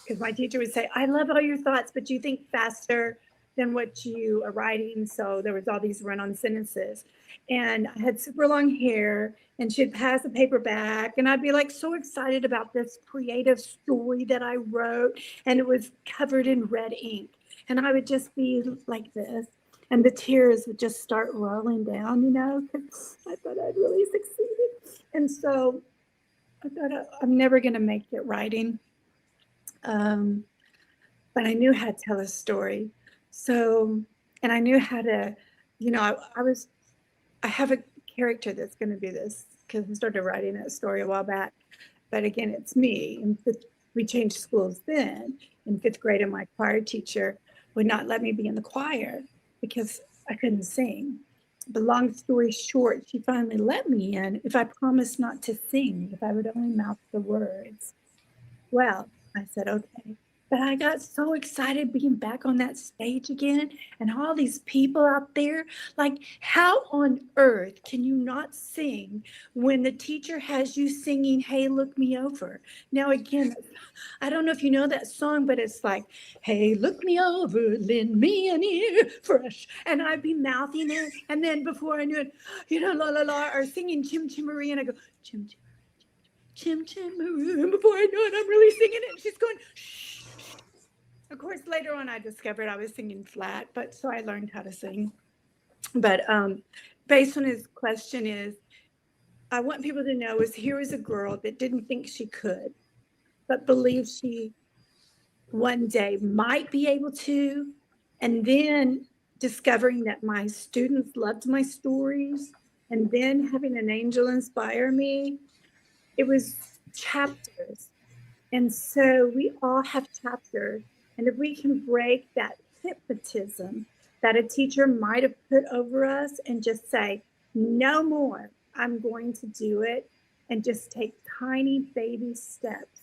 C: because my teacher would say, I love all your thoughts, but you think faster than what you are writing. So there was all these run-on sentences, and I had super long hair, and she'd pass a paper back, and I'd be like so excited about this creative story that I wrote, and it was covered in red ink, and I would just be like this, and the tears would just start rolling down, because I thought I'd really succeeded. And so I thought I'm never going to make it writing, but I knew how to tell a story. So, and I knew how to, I have a character that's going to do this because I started writing that story a while back. But again, it's me. We changed schools then. In fifth grade, and my choir teacher would not let me be in the choir because I couldn't sing. But long story short, she finally let me in if I promised not to sing, if I would only mouth the words. Well, I said, okay. But I got so excited being back on that stage again and all these people out there. Like, how on earth can you not sing when the teacher has you singing, Hey, Look Me Over? Now, again, I don't know if you know that song, but it's like, Hey, look me over, lend me an ear, fresh. And I'd be mouthing it. And then before I knew it, la, la, la, or singing Chim Chimmery. And I go, Chim Chim. Chim Chim, and before I know it, I'm really singing it. And she's going, shh. Of course, later on, I discovered I was singing flat, but so I learned how to sing. But based on his question is, I want people to know is here is a girl that didn't think she could, but believed she one day might be able to, and then discovering that my students loved my stories, and then having an angel inspire me. It was chapters. And so we all have chapters. And if we can break that hypnotism that a teacher might have put over us and just say, no more, I'm going to do it, and just take tiny baby steps.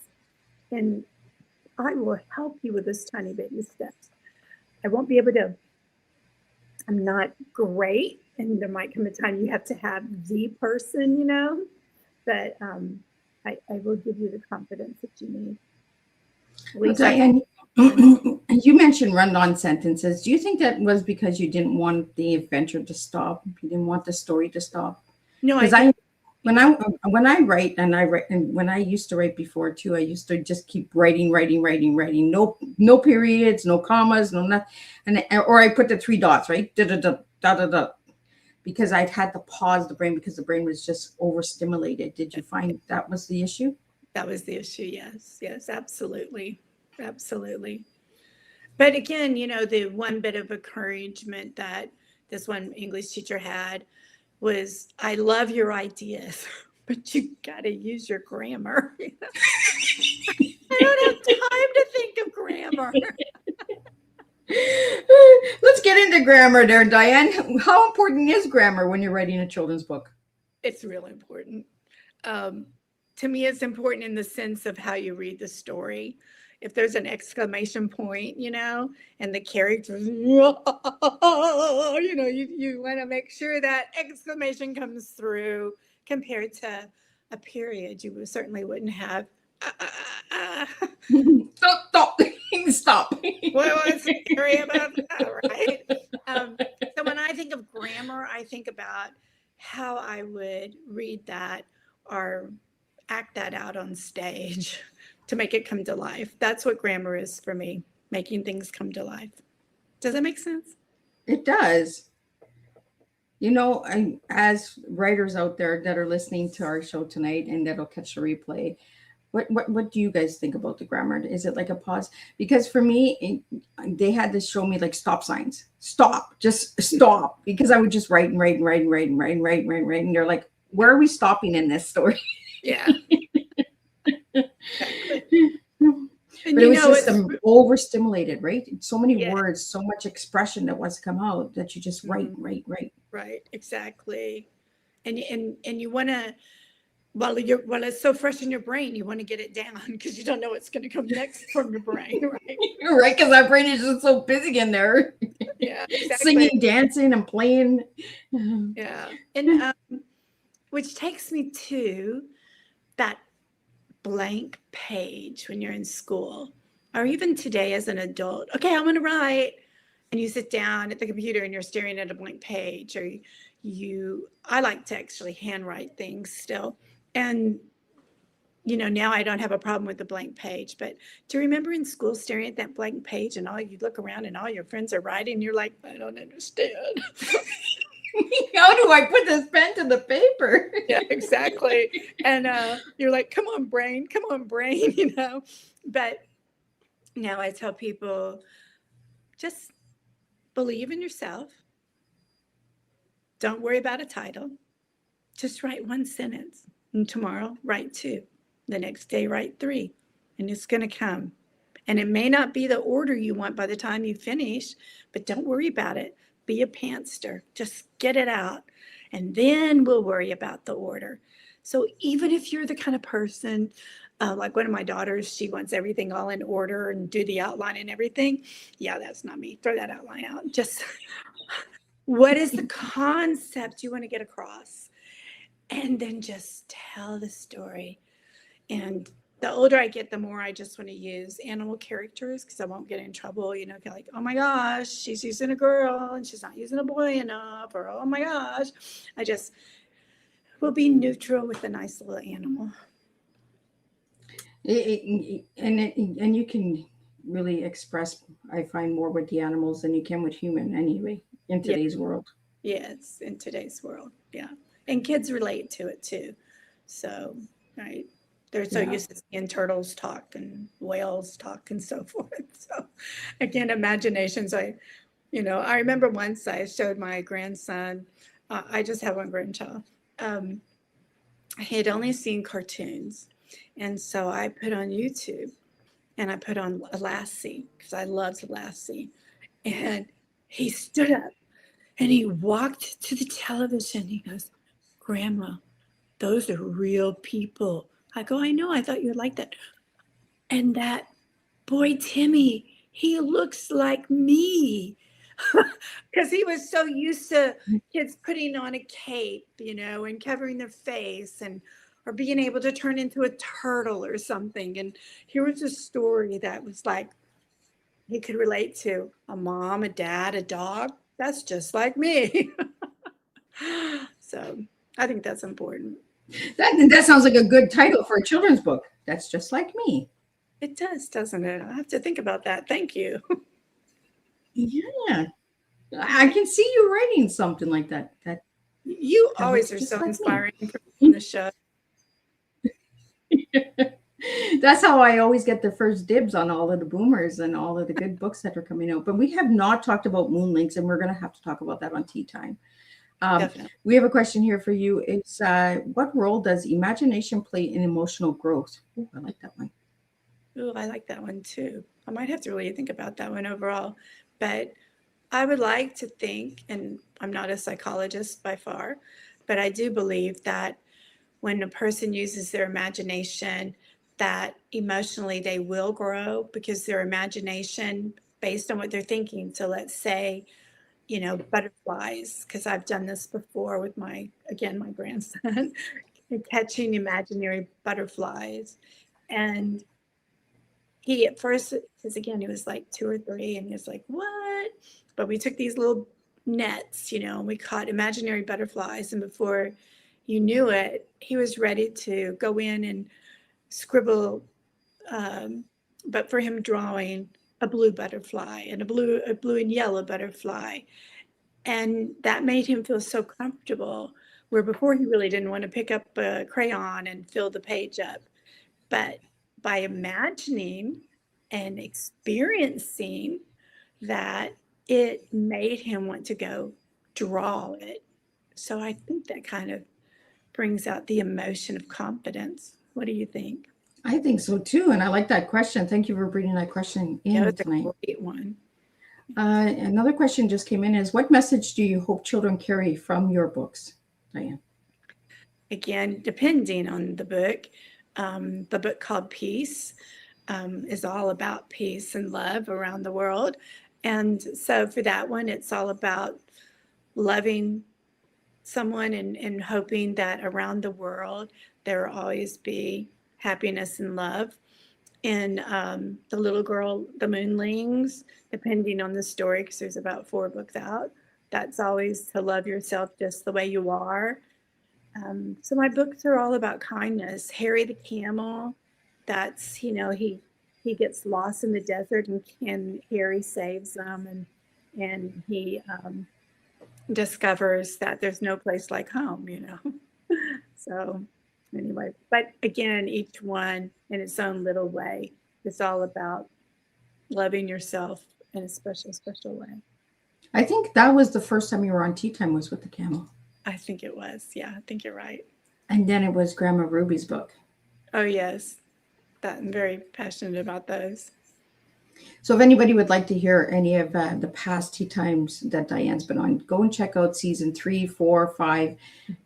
C: And I will help you with those tiny baby steps. I won't be able to, I'm not great. And there might come a time you have to have the person, but I will give you the confidence that you need.
B: Well, Diann, you mentioned run-on sentences. Do you think that was because you didn't want the adventure to stop? You didn't want the story to stop?
C: No,
B: when I write, and when I used to write before too, I used to just keep writing. No periods, no commas, no nothing, or I put the 3 dots, right? Da da da da da da. Because I'd had to pause the brain because the brain was just overstimulated. Did you find that was the issue?
C: That was the issue. Yes, absolutely. Absolutely. But again, the one bit of encouragement that this one English teacher had was, I love your ideas, but you got to use your grammar. I don't have time to think of grammar.
B: Let's get into grammar there, Diann. How important is grammar when you're writing a children's book?
C: It's really important. To me, it's important in the sense of how you read the story. If there's an exclamation point, and the characters, you want to make sure that exclamation comes through compared to a period. You certainly wouldn't have.
B: Stop.
C: Well, what's scary about that, right? So when I think of grammar, I think about how I would read that or act that out on stage to make it come to life. That's what grammar is for me, making things come to life. Does that make sense?
B: It does. As writers out there that are listening to our show tonight and that'll catch the replay, what do you guys think about the grammar? Is it like a pause? Because for me, they had to show me like stop signs. Just stop. Because I would just write. And they're like, where are we stopping in this story?
C: Yeah.
B: But it was just overstimulated, right? So many words, so much expression that wants to come out that you just write.
C: Right, exactly. And you want to, while it's so fresh in your brain, you want to get it down because you don't know what's going to come next from your brain, right?
B: You're right, because our brain is just so busy in there.
C: Yeah, exactly.
B: Singing, dancing, and playing.
C: Yeah, and which takes me to that blank page when you're in school, or even today as an adult. Okay, I'm going to write, and you sit down at the computer and you're staring at a blank page, or I like to actually handwrite things still. And, now I don't have a problem with the blank page, but do you remember in school staring at that blank page and you look around and all your friends are writing and you're like, I don't understand.
B: How do I put this pen to the paper?
C: Yeah, exactly. And you're like, come on, brain, But now I tell people, just believe in yourself. Don't worry about a title. Just write 1 sentence. And tomorrow, write 2. The next day, write 3. And it's going to come. And it may not be the order you want by the time you finish, but don't worry about it. be a pantster. Just get it out. And then we'll worry about the order. So even if you're the kind of person, like one of my daughters, she wants everything all in order and do the outline and everything. Yeah, that's not me. Throw that outline out. Just what is the concept you want to get across? And then just tell the story. And the older I get, the more I just want to use animal characters because I won't get in trouble, like, oh my gosh, she's using a girl and she's not using a boy enough, or oh my gosh. I just will be neutral with a nice little animal.
B: And you can really express, I find, more with the animals than you can with human anyway in today's world.
C: Yes, in today's world. Yeah. And kids relate to it too. So, right. They're so used to seeing turtles talk and whales talk and so forth. So again, imaginations. I remember once I showed my grandson, I just have one grandchild. He had only seen cartoons. And so I put on YouTube and I put on Lassie because I loved Lassie. And he stood up and he walked to the television. He goes, Grandma, those are real people. I go, I know, I thought you'd like that. And that boy, Timmy, he looks like me. Because he was so used to kids putting on a cape, and covering their face or being able to turn into a turtle or something. And here was a story that was like, he could relate to a mom, a dad, a dog. That's just like me. So I think that's important.
B: That sounds like a good title for a children's book. That's just like me.
C: It does, doesn't it? I have to think about that. Thank you.
B: Yeah. I can see you writing something like that.
C: You always are so inspiring from the show.
B: That's how I always get the first dibs on all of the boomers and all of the good books that are coming out. But we have not talked about moonlinks, and we're going to have to talk about that on Tea Time. We have a question here for you. It's what role does imagination play in emotional growth? Oh, I like that one.
C: Oh, I like that one too. I might have to really think about that one overall. But I would like to think, and I'm not a psychologist by far, but I do believe that when a person uses their imagination, that emotionally they will grow because their imagination based on what they're thinking. So let's say, butterflies, because I've done this before with my grandson, catching imaginary butterflies. And he at first, because again, he was like 2 or 3, and he was like, what? But we took these little nets, and we caught imaginary butterflies. And before you knew it, he was ready to go in and scribble, but for him drawing a blue butterfly and a blue and yellow butterfly. And that made him feel so comfortable, where before he really didn't want to pick up a crayon and fill the page up. But by imagining and experiencing that, it made him want to go draw it. So I think that kind of brings out the emotion of confidence. What do you think?
B: I think so too. And I like that question. Thank you for bringing that question in
C: that's
B: tonight.
C: A great one.
B: Another question just came in is, what message do you hope children carry from your books, Diann?
C: Again, depending on the book called Peace is all about peace and love around the world. And so for that one, it's all about loving someone and hoping that around the world there will always be happiness and love. And the little girl, the moonlings, depending on the story, because there's about 4 books out, that's always to love yourself just the way you are. So my books are all about kindness. Harry the camel, that's, he gets lost in the desert, and Harry saves them, and he discovers that there's no place like home, So anyway, but again, each one in its own little way is all about loving yourself in a special, special way.
B: I think that was the first time you were on Tea Time was with the camel.
C: I think it was. Yeah, I think you're right.
B: And then it was Grandma Ruby's book.
C: Oh, yes. I'm very passionate about those.
B: So if anybody would like to hear any of the past tea times that Dianne's been on, go and check out season 3, 4, 5,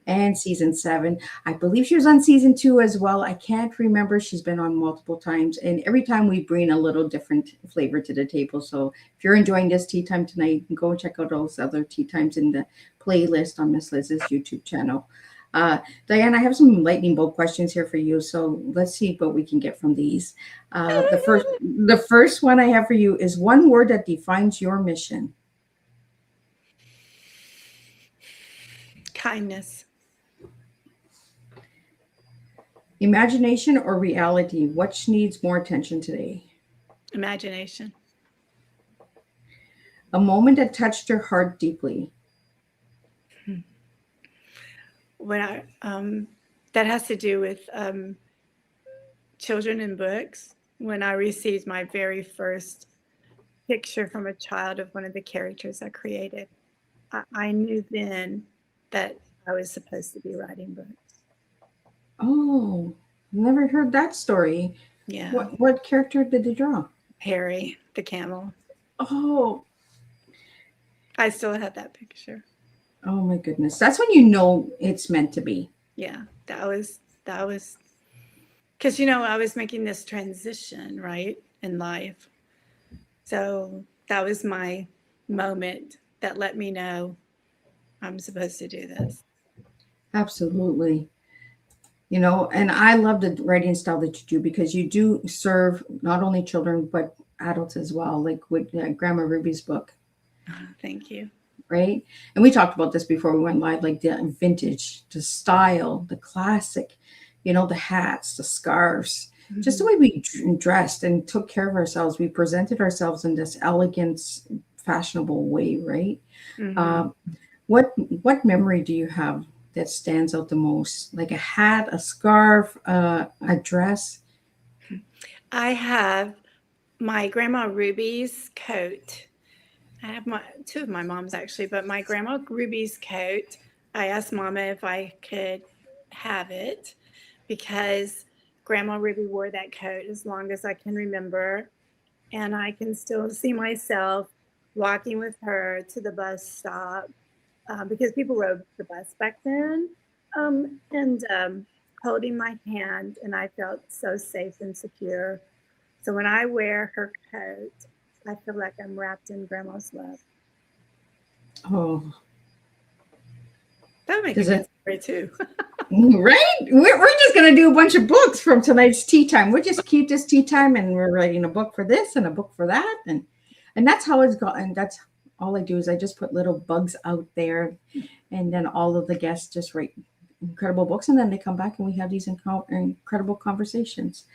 B: and season 7. I believe she was on season 2 as well. I can't remember. She's been on multiple times. And every time we bring a little different flavor to the table. So if you're enjoying this tea time tonight, you can go and check out those other tea times in the playlist on Miss Liz's YouTube channel. Dianne, I have some lightning bolt questions here for you. So let's see what we can get from these. The first one I have for you is one word that defines your mission.
C: Kindness.
B: Imagination or reality? Which needs more attention today?
C: Imagination.
B: A moment that touched your heart deeply.
C: When that has to do with children and books. When I received my very first picture from a child of one of the characters I created, I knew then that I was supposed to be writing books.
B: Oh, never heard that story.
C: Yeah.
B: What character did they draw?
C: Harry, the camel.
B: Oh,
C: I still have that picture.
B: oh my goodness. That's when you know it's meant to be.
C: Yeah, that was because I was making this transition, right, in life. So that was my moment that let me know I'm supposed to do this.
B: Absolutely. And I love the writing style that you do because you do serve not only children but adults as well, like with Grandma Ruby's book.
C: Thank you.
B: Right? And we talked about this before we went live, like the vintage, the style, the classic, the hats, the scarves, just the way we dressed and took care of ourselves. We presented ourselves in this elegant, fashionable way, right?
C: Mm-hmm.
B: What memory do you have that stands out the most? Like a hat, a scarf, a dress?
C: I have my Grandma Ruby's coat. I have two of my mom's actually, but my Grandma Ruby's coat, I asked Mama if I could have it because Grandma Ruby wore that coat as long as I can remember. And I can still see myself walking with her to the bus stop because people rode the bus back then and holding my hand. And I felt so safe and secure. So when I wear her coat, I feel like I'm wrapped in Grandma's love.
B: Oh,
C: That would make a good story too.
B: right? We're just going to do a bunch of books from tonight's tea time. We'll just keep this tea time and we're writing a book for this and a book for that. And that's how it's gone. And that's all I do is I just put little bugs out there. And then all of the guests just write incredible books. And then they come back and we have these incredible conversations.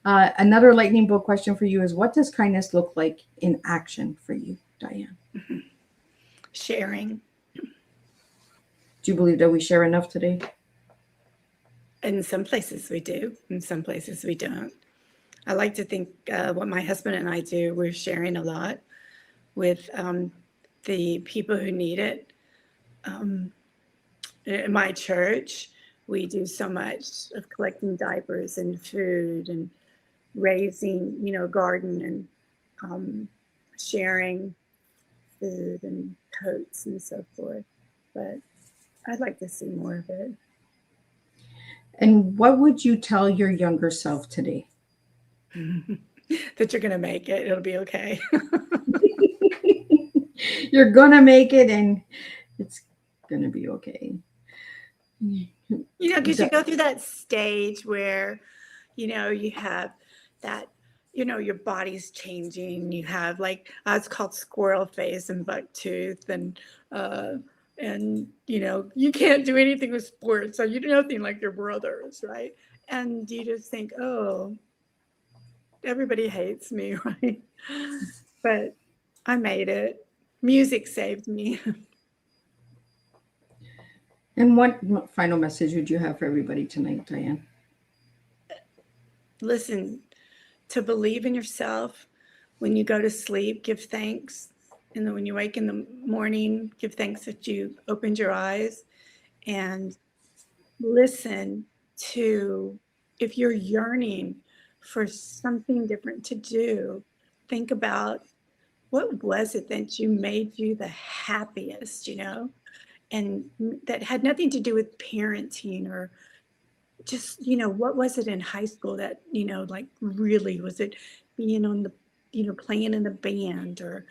B: Another lightning bolt question for you is, what does kindness look like in action for you, Dianne?
C: Mm-hmm. Sharing.
B: Do you believe that we share enough today?
C: In some places we do, in some places we don't. I like to think what my husband and I do, we're sharing a lot with the people who need it. In my church, we do so much of collecting diapers and food and raising, garden and sharing food and coats and so forth. But I'd like to see more of it.
B: And what would you tell your younger self today?
C: That you're going to make it. It'll be okay.
B: You're going to make it and it's going to be okay.
C: Because you go through that stage where, you have that, your body's changing. You have it's called squirrel face and buck tooth and you can't do anything with sports. So you do nothing like your brothers, right? And you just think, oh, everybody hates me, right? But I made it. Music saved me.
B: And what final message would you have for everybody tonight, Dianne?
C: Listen, to believe in yourself. When you go to sleep, give thanks. And then when you wake in the morning, give thanks that you opened your eyes. And listen to, if you're yearning for something different to do, think about what was it that you made you the happiest, and that had nothing to do with parenting or just, what was it in high school that, like really, was it being on the, playing in the band or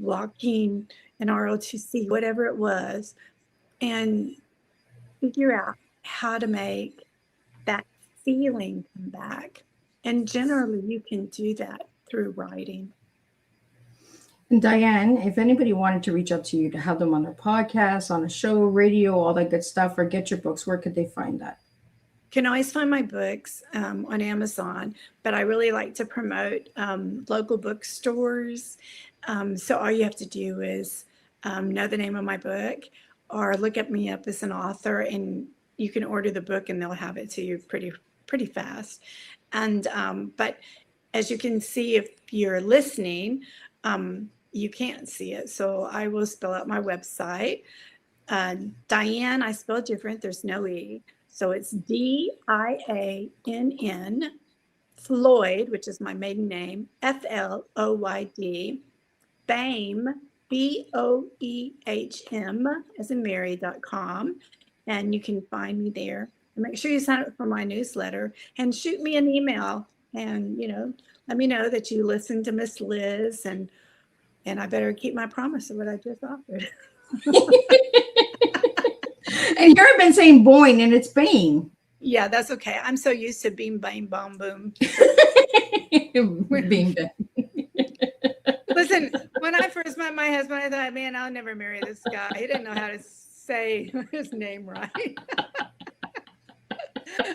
C: walking in ROTC, whatever it was, and figure out how to make that feeling come back. And generally, you can do that through writing.
B: And Diann, if anybody wanted to reach out to you to have them on their podcast, on a show, radio, all that good stuff, or get your books, where could they find that?
C: Can always find my books on Amazon, but I really like to promote local bookstores. So all you have to do is know the name of my book or look me up as an author, and you can order the book and they'll have it to you pretty fast. And but as you can see, if you're listening, you can't see it. So I will spell out my website. Diann, I spell different. There's no E. So it's Diann Floyd, which is my maiden name, Floyd, Boehm, Boehm, as in Mary.com. And you can find me there. And make sure you sign up for my newsletter and shoot me an email and, let me know that you listened to Miss Liz, and I better keep my promise of what I just offered.
B: And here I've been saying Boyne, and it's Bain.
C: Yeah, that's okay. I'm so used to beam, bang, bomb, boom.
B: Being
C: Listen, when I first met my husband, I thought, man, I'll never marry this guy. He didn't know how to say his name right.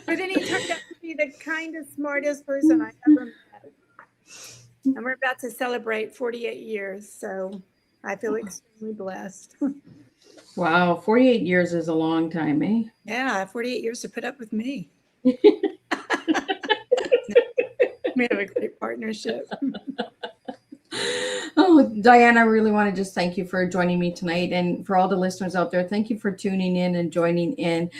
C: But then he turned out to be the kindest, smartest person I ever met. And we're about to celebrate 48 years, so I feel extremely blessed.
B: Wow, 48 years is a long time, eh?
C: Yeah, 48 years to put up with me. We have a great partnership.
B: Oh, Diann, I really want to just thank you for joining me tonight. And for all the listeners out there, thank you for tuning in and joining in.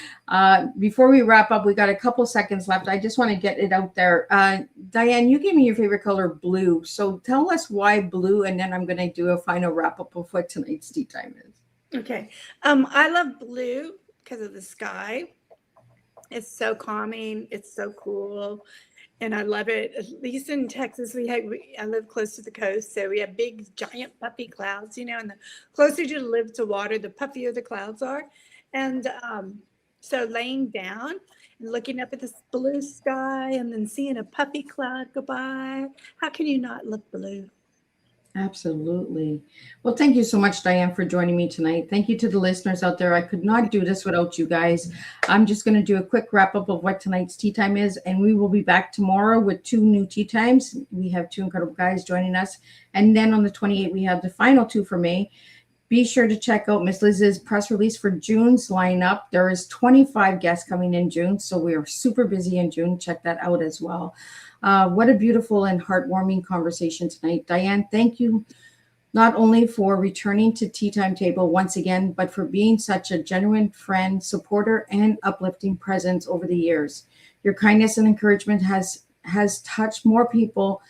B: Before we wrap up, we got a couple seconds left. I just want to get it out there. Diann, you gave me your favorite color, blue. So tell us why blue, and then I'm going to do a final wrap up of what tonight's tea time is.
C: Okay. I love blue because of the sky. It's so calming. It's so cool. And I love it. At least in Texas, I live close to the coast, so we have big, giant, puffy clouds, and the closer you live to water, the puffier the clouds are. And so laying down and looking up at this blue sky and then seeing a puffy cloud go by, how can you not look blue?
B: Absolutely. Well, thank you so much, Diann, for joining me tonight. Thank you to the listeners out there. I could not do this without you guys. I'm just going to do a quick wrap up of what tonight's tea time is, and we will be back tomorrow with 2 new tea times. We have 2 incredible guys joining us. And then on the 28th, we have the final 2 for May. Be sure to check out Miss Liz's press release for June's lineup. There is 25 guests coming in June, so we are super busy in June. Check that out as well. What a beautiful and heartwarming conversation tonight. Diann, thank you not only for returning to Tea Time Table once again, but for being such a genuine friend, supporter, and uplifting presence over the years. Your kindness and encouragement has touched more people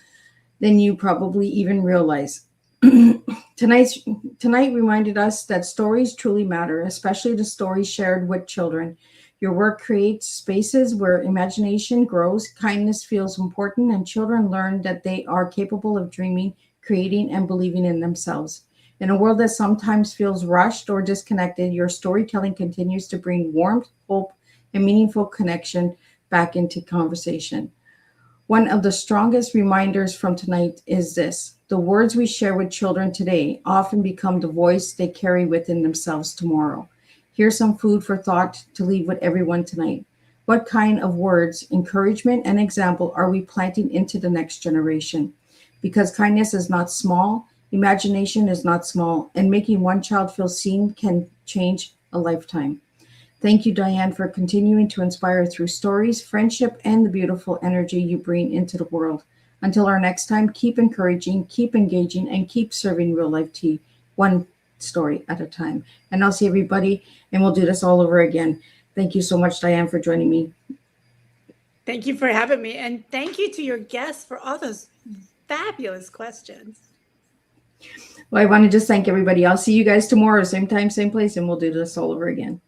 B: than you probably even realize. Tonight reminded us that stories truly matter, especially the stories shared with children. Your work creates spaces where imagination grows, kindness feels important, and children learn that they are capable of dreaming, creating, and believing in themselves. In a world that sometimes feels rushed or disconnected, your storytelling continues to bring warmth, hope, and meaningful connection back into conversation. One of the strongest reminders from tonight is this: the words we share with children today often become the voice they carry within themselves tomorrow. Here's some food for thought to leave with everyone tonight. What kind of words, encouragement, and example are we planting into the next generation? Because kindness is not small, imagination is not small, and making one child feel seen can change a lifetime. Thank you, Diann, for continuing to inspire through stories, friendship, and the beautiful energy you bring into the world. Until our next time, keep encouraging, keep engaging, and keep serving real life tea, one story at a time. And I'll see everybody, and we'll do this all over again. Thank you so much, Diann, for joining me.
C: Thank you for having me. And thank you to your guests for all those fabulous questions.
B: Well, I want to just thank everybody. I'll see you guys tomorrow, same time, same place, and we'll do this all over again.